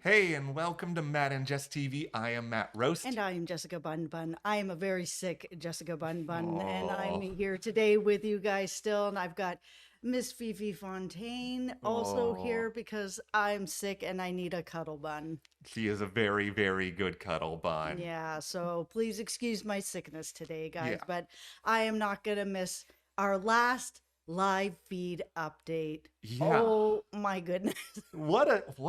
Hey, and welcome to Matt and Jess TV. I am Matt Roast. And I am Jessica Bun Bun. I am a very sick Jessica Bun Bun, and I'm Oh, here today with you guys still. And I've got Miss Fifi Fontaine also oh. here because I'm sick and I need a cuddle bun. She is a very, very good cuddle bun. Yeah, so please excuse my sickness today, guys, Yeah, but I am not gonna miss our last live feed update. yeah. Oh my goodness. What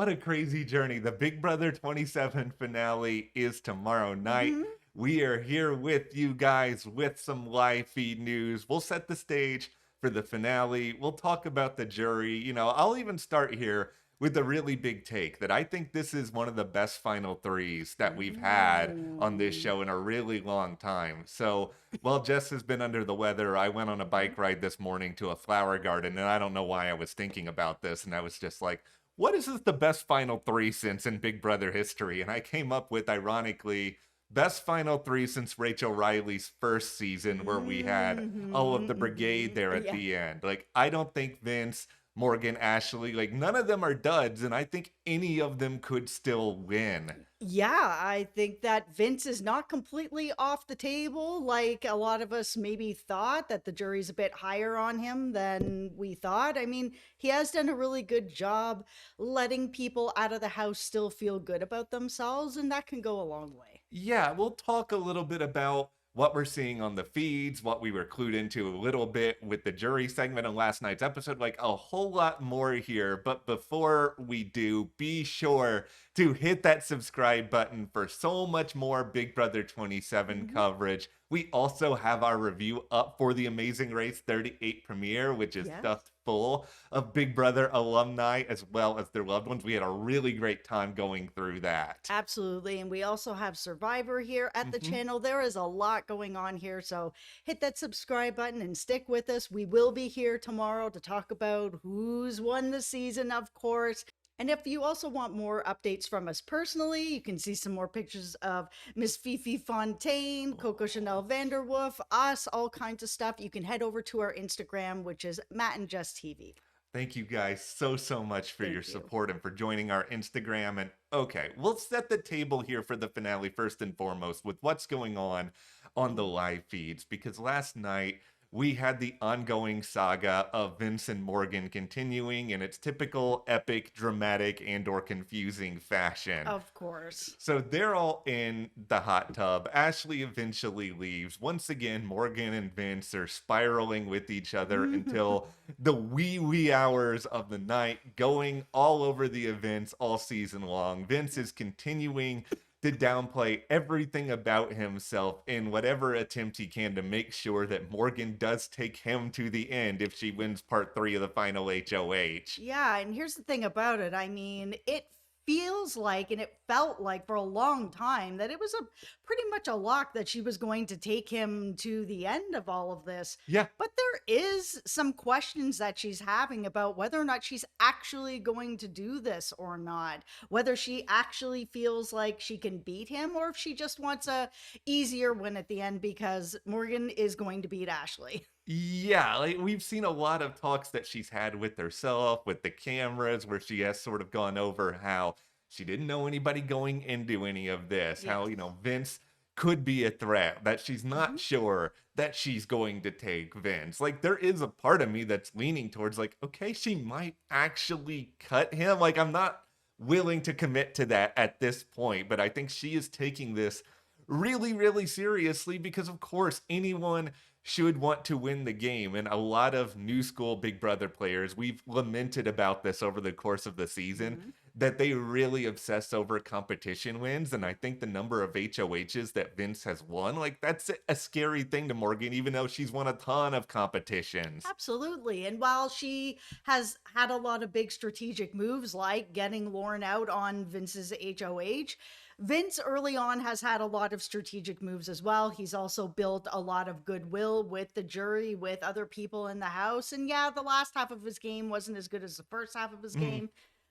a crazy journey. The Big Brother 27 finale is tomorrow night. hmm We are here with you guys with some live feed news. We'll set the stage for the finale. We'll talk about the jury. I'll even start here with a really big take that I think this is one of the best final threes that we've had on this Ooh. show in a really long time. So, while Jess has been under the weather, I went on a bike ride this morning to a flower garden, and I don't know why I was thinking about this, and I was just like, what is this the best final three since in Big Brother history? And I came up with, ironically, best final three since Rachel Riley's first season, where we had all of the brigade there at Yeah. the end. Like, I don't think Vince, Morgan, Ashley, like, none of them are duds, and I think any of them could still win. Yeah, I think that Vince is not completely off the table. Like a lot of us maybe thought that the jury's a bit higher on him than we thought. I mean, he has done a really good job letting people out of the house still feel good about themselves, and that can go a long way. Yeah, we'll talk a little bit about what we're seeing on the feeds, what we were clued into a little bit with the jury segment on last night's episode, like a whole lot more here. But before we do, be sure to hit that subscribe button for so much more Big Brother 27 hmm coverage. We also have our review up for the Amazing Race 38 premiere, which is Yes. stuffed full of Big Brother alumni as well as their loved ones. We had a really great time going through that. Absolutely. And we also have Survivor here at the Mhm. channel. There is a lot going on here. So hit that subscribe button and stick with us. We will be here tomorrow to talk about who's won the season, of course. And if you also want more updates from us personally, you can see some more pictures of Miss Fifi Fontaine, Coco Chanel Vanderwolf, us, all kinds of stuff. You can head over to our Instagram, which is Matt and Jess TV. Thank you guys so much for your Thank you. support and for joining our Instagram. And okay, we'll set the table here for the finale first and foremost with what's going on the live feeds, because last night we had the ongoing saga of Vince and Morgan continuing in its typical epic, dramatic, and/or confusing fashion. Of course. So they're all in the hot tub. Ashley eventually leaves. Once again, Morgan and Vince are spiraling with each other until the wee hours of the night, going all over the events all season long. Vince is continuing to downplay everything about himself in whatever attempt he can to make sure that Morgan does take him to the end if she wins part 3 of the final HOH. Yeah, and here's the thing about it. I mean, it feels like and it felt like for a long time that it was a pretty much a lock that she was going to take him to the end of all of this. Yeah, But there is some questions that she's having about whether or not she's actually going to do this or not. Whether she actually feels like she can beat him or if she just wants a easier win at the end because Morgan is going to beat Ashley. yeah, like we've seen a lot of talks that she's had with herself, with the cameras, where she has sort of gone over how she didn't know anybody going into any of this, how, Yes. Vince could be a threat, that she's Mhm. not sure that she's going to take Vince. Like, there is a part of me that's leaning towards, like, okay, she might actually cut him. Like, I'm not willing to commit to that at this point, but I think she is taking this really seriously because, of course, anyone should want to win the game. And a lot of new school Big Brother players, we've lamented about this over the course of the season, Mhm. that they really obsess over competition wins. And I think the number of HOHs that Vince has won, like that's a scary thing to Morgan, even though she's won a ton of competitions. Absolutely. And while she has had a lot of big strategic moves like getting Lauren out on Vince's HOH, Vince early on has had a lot of strategic moves as well. He's also built a lot of goodwill with the jury, with other people in the house. And yeah, the last half of his game wasn't as good as the first half of his Mhm. game,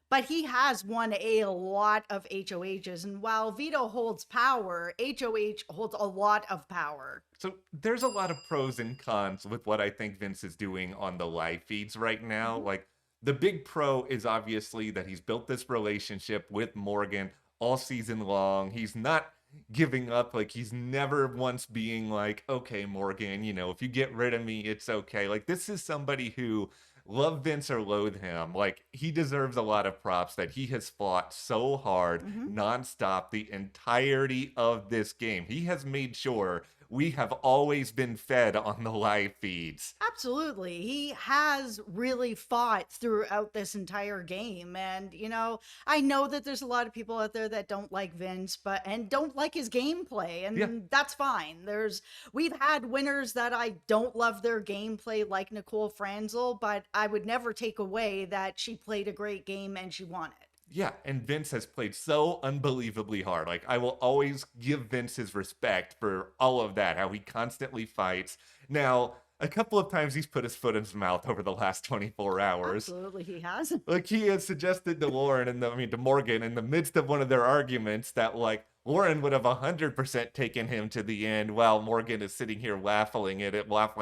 but he has won a lot of HOHs. And while veto holds power, HOH holds a lot of power. So there's a lot of pros and cons with what I think Vince is doing on the live feeds right now. Mhm. Like, The big pro is obviously that he's built this relationship with Morgan all season long. He's not giving up. Like, he's never once being like, okay, Morgan, if you get rid of me, it's okay. Like, this is somebody who love Vince or loathe him. Like, he deserves a lot of props that he has fought so hard Hmm. nonstop the entirety of this game. He has made sure we have always been fed on the live feeds. Absolutely. He has really fought throughout this entire game. And, I know that there's a lot of people out there that don't like Vince, and don't like his gameplay, Yeah. and that's fine. We've had winners that I don't love their gameplay, like Nicole Franzel, but I would never take away that she played a great game and she won it. Yeah, and Vince has played so unbelievably hard. Like, I will always give Vince his respect for all of that, how he constantly fights. Now, a couple of times he's put his foot in his mouth over the last 24 hours. Absolutely, he has. Like, he has suggested to Lauren to Morgan in the midst of one of their arguments that, like, Lauren would have 100% taken him to the end while Morgan is sitting here laughing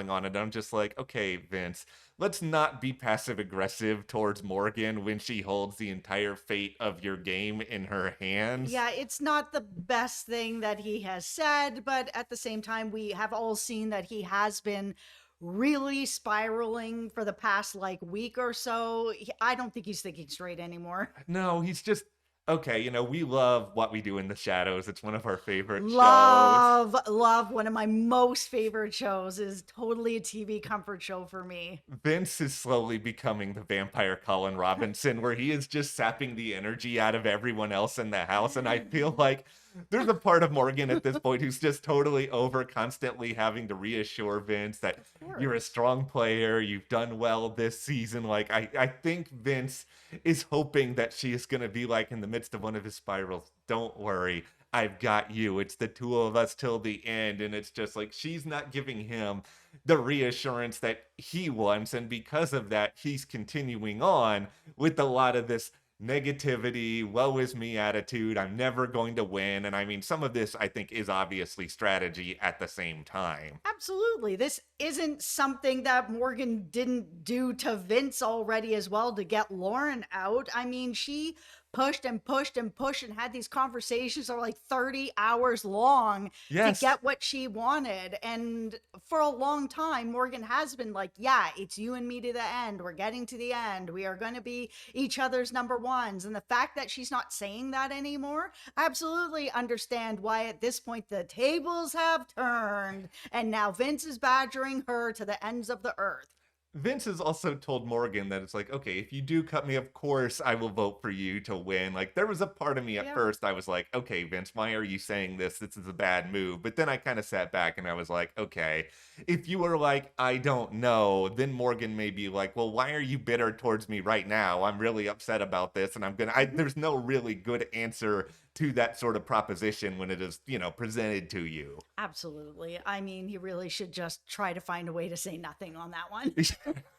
on it. And I'm just like, okay, Vince, let's not be passive aggressive towards Morgan when she holds the entire fate of your game in her hands. Yeah, it's not the best thing that he has said, but at the same time, we have all seen that he has been really spiraling for the past like week or so. I don't think he's thinking straight anymore. No, he's just okay. We love What We Do in the Shadows. It's one of our favorite shows. Love, love. One of my most favorite shows is totally a TV comfort show for me. Vince is slowly becoming the vampire Colin Robinson, where he is just sapping the energy out of everyone else in the house. And I feel like there's a part of Morgan at this point who's just totally over constantly having to reassure Vince that you're a strong player, you've done well this season. Like, I think Vince is hoping that she is going to be like in the midst of one of his spirals, don't worry, I've got you. It's the two of us till the end. And it's just like she's not giving him the reassurance that he wants. And because of that, he's continuing on with a lot of this negativity, woe is me attitude. I'm never going to win. And I mean, some of this I think is obviously strategy at the same time. Absolutely. This isn't something that Morgan didn't do to Vince already as well to get Lauren out. I mean, she pushed and pushed and pushed and had these conversations that are like 30 hours long to Yes. get what she wanted. And for a long time, Morgan has been like, yeah, it's you and me to the end. We're getting to the end. We are going to be each other's number ones. And the fact that she's not saying that anymore, I absolutely understand why at this point the tables have turned. And now Vince is badgering her to the ends of the earth. Vince has also told Morgan that it's like, okay, if you do cut me, of course I will vote for you to win. Like, there was a part of me at Yeah. first, I was like, okay, Vince, why are you saying this? This is a bad move. But then I kind of sat back and I was like, okay, if you were like, I don't know, then Morgan may be like, well, why are you bitter towards me right now? I'm really upset about this. And there's no really good answer to that sort of proposition when it is, presented to you. Absolutely. I mean, he really should just try to find a way to say nothing on that one.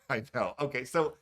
I know. Okay, so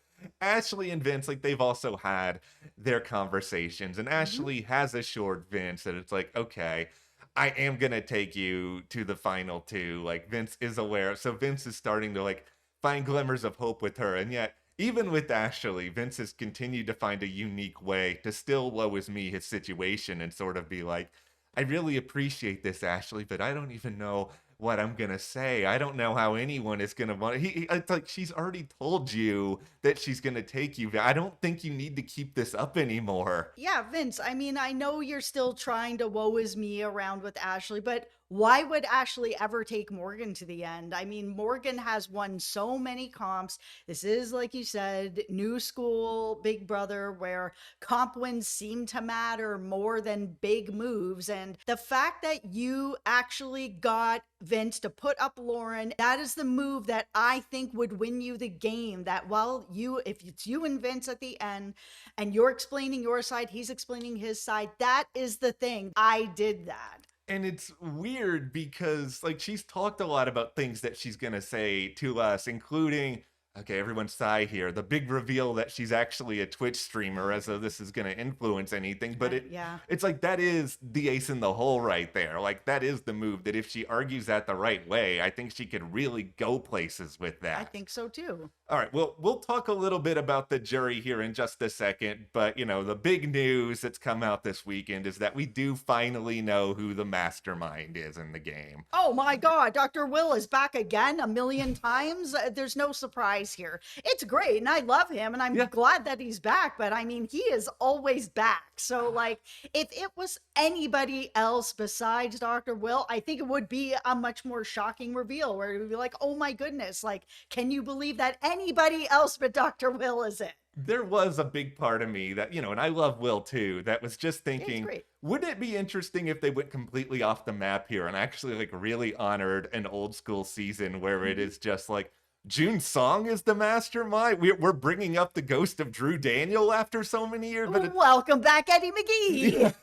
Ashley and Vince, like, they've also had their conversations, and Ashley has assured Vince that it's like, okay, I am gonna take you to the final two. Like, Vince is aware, so Vince is starting to like find glimmers of hope with her, and yet. Even with Ashley, Vince has continued to find a unique way to still woe is me his situation and sort of be like, I really appreciate this, Ashley, but I don't even know what I'm gonna say. I don't know how anyone is gonna want. It's like she's already told you that she's gonna take you. I don't think you need to keep this up anymore. Yeah, Vince, I mean, I know you're still trying to woe is me around with Ashley, but why would Ashley ever take Morgan to the end? I mean, Morgan has won so many comps. This is, like you said, new school Big Brother, where comp wins seem to matter more than big moves. And the fact that you actually got Vince to put up Lauren, that is the move that I think would win you the game. That if it's you and Vince at the end, and you're explaining your side, he's explaining his side, that is the thing. I did that. And it's weird because like she's talked a lot about things that she's gonna say to us, including okay, everyone sigh here. The big reveal that she's actually a Twitch streamer, as though this is gonna influence anything. But Yeah. it's like that is the ace in the hole right there. Like that is the move that if she argues that the right way, I think she could really go places with that. I think so too. All right, well, we'll talk a little bit about the jury here in just a second, but the big news that's come out this weekend is that we do finally know who the mastermind is in the game. Oh my God, Dr. Will is back again a million times. There's no surprise here. It's great, and I love him, and I'm Yeah, glad that he's back, but I mean, he is always back. So, like, if it was anybody else besides Dr. Will, I think it would be a much more shocking reveal where it would be like, oh my goodness, like, can you believe that anybody else but Dr. Will is it? there was a big part of me that, and I love Will too, that was just Yeah, he's thinking, great. wouldn't it be interesting if they went completely off the map here and actually like really honored an old school season where it Mhm. is just like June Song is the mastermind. We're bringing up the ghost of Drew Daniel after so many years, but Welcome back, Eddie McGee.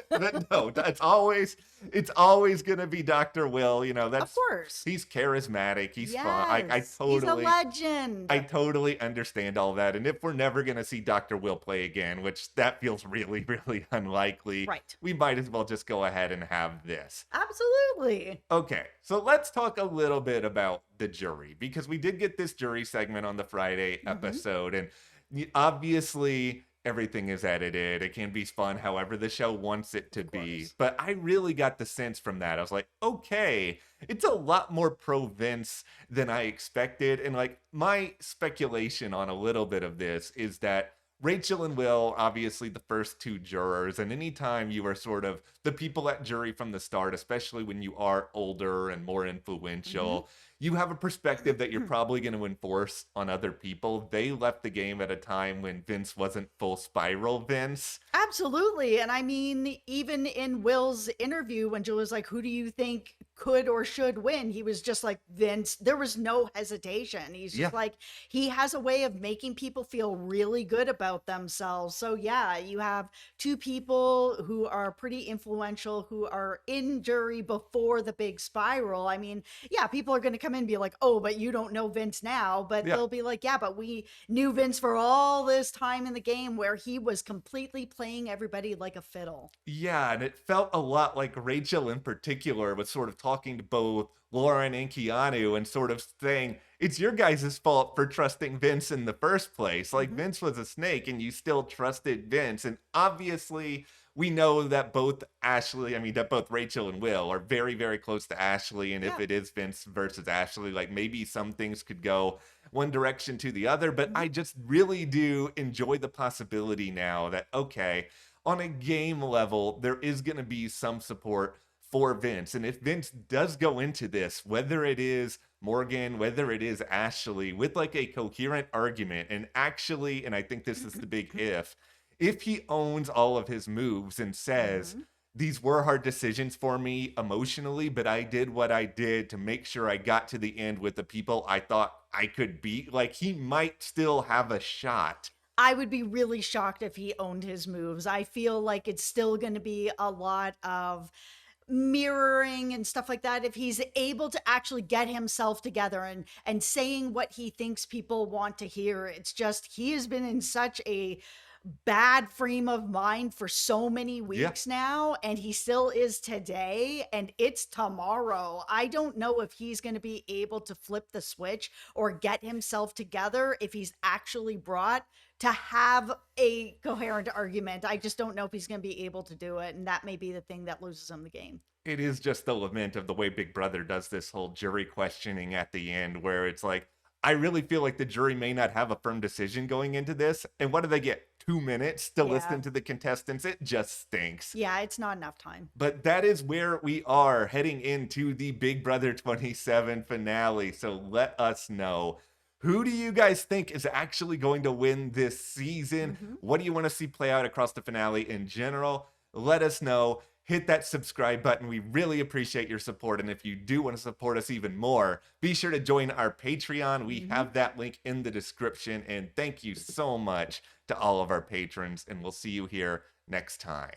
but no, it's always gonna be Dr. Will. Of That's course. he's charismatic, he's fun. I Yes, he's a I legend. totally understand all that. And if we're never gonna see Dr. Will play again, which that feels really, really unlikely, Right. we might as well just go ahead and have this. Absolutely. Okay, so let's talk a little bit about the jury because we did get this jury segment on the Friday Mhm. episode, and obviously everything is edited. It can be spun however the show wants it to Of be. course. But I really got the sense from that. I was like, okay, it's a lot more pro Vince than I expected. And like my speculation on a little bit of this is that Rachel and Will, obviously the first two jurors, and anytime you are sort of the people at jury from the start, especially when you are older and more Mhm. influential, you have a perspective that you're probably going to enforce on other people. They left the game at a time when Vince wasn't full spiral Vince. Absolutely. And I mean, even in Will's interview, when Jill was like, who do you think could or should win? He was just like, Vince. There was no hesitation. He's Yeah. just like, he has a way of making people feel really good about themselves. So, yeah, you have two people who are pretty influential, who are in jury before the big spiral. I mean, yeah, people are going to come in and be like, oh, but you don't know Vince now. But Yeah. they'll be like, yeah, but we knew Vince for all this time in the game where he was completely playing everybody like a fiddle. Yeah, and it felt a lot like Rachel in particular was sort of talking to both Lauren and Keanu and sort of saying, it's your guys' fault for trusting Vince in the first place. Like, Hmm. Vince was a snake and you still trusted Vince. And obviously, we know that that both Rachel and Will are very, very close to Ashley. And if Yeah. it is Vince versus Ashley, like maybe some things could go one direction to the other. But Mhm. I just really do enjoy the possibility now that, okay, on a game level, there is going to be some support for Vince. And if Vince does go into this, whether it is Morgan, whether it is Ashley, with like a coherent argument, and actually, and I think this is the big if he owns all of his moves and says, Mhm. these were hard decisions for me emotionally, but I did what I did to make sure I got to the end with the people I thought I could beat. Like, he might still have a shot. I would be really shocked if he owned his moves. I feel like it's still going to be a lot of mirroring and stuff like that if he's able to actually get himself together and saying what he thinks people want to hear. It's just he has been in such a bad frame of mind for so many Yeah. weeks now, and he still is today, and it's tomorrow. I don't know if he's going to be able to flip the switch or get himself together if he's actually brought to have a coherent argument. I just don't know if he's going to be able to do it, and that may be the thing that loses him the game. It is just the lament of the way Big Brother does this whole jury questioning at the end, where it's like, I really feel like the jury may not have a firm decision going into this. And what do they get? 2 minutes to Yeah. listen to the contestants? It just stinks. Yeah, it's not enough time. But that is where we are heading into the Big Brother 27 finale. So let us know. Who do you guys think is actually going to win this season? Mhm. What do you want to see play out across the finale in general? Let us know. Hit that subscribe button. We really appreciate your support. And if you do want to support us even more, be sure to join our Patreon. We Mhm. have that link in the description. And thank you so much to all of our patrons. And we'll see you here next time.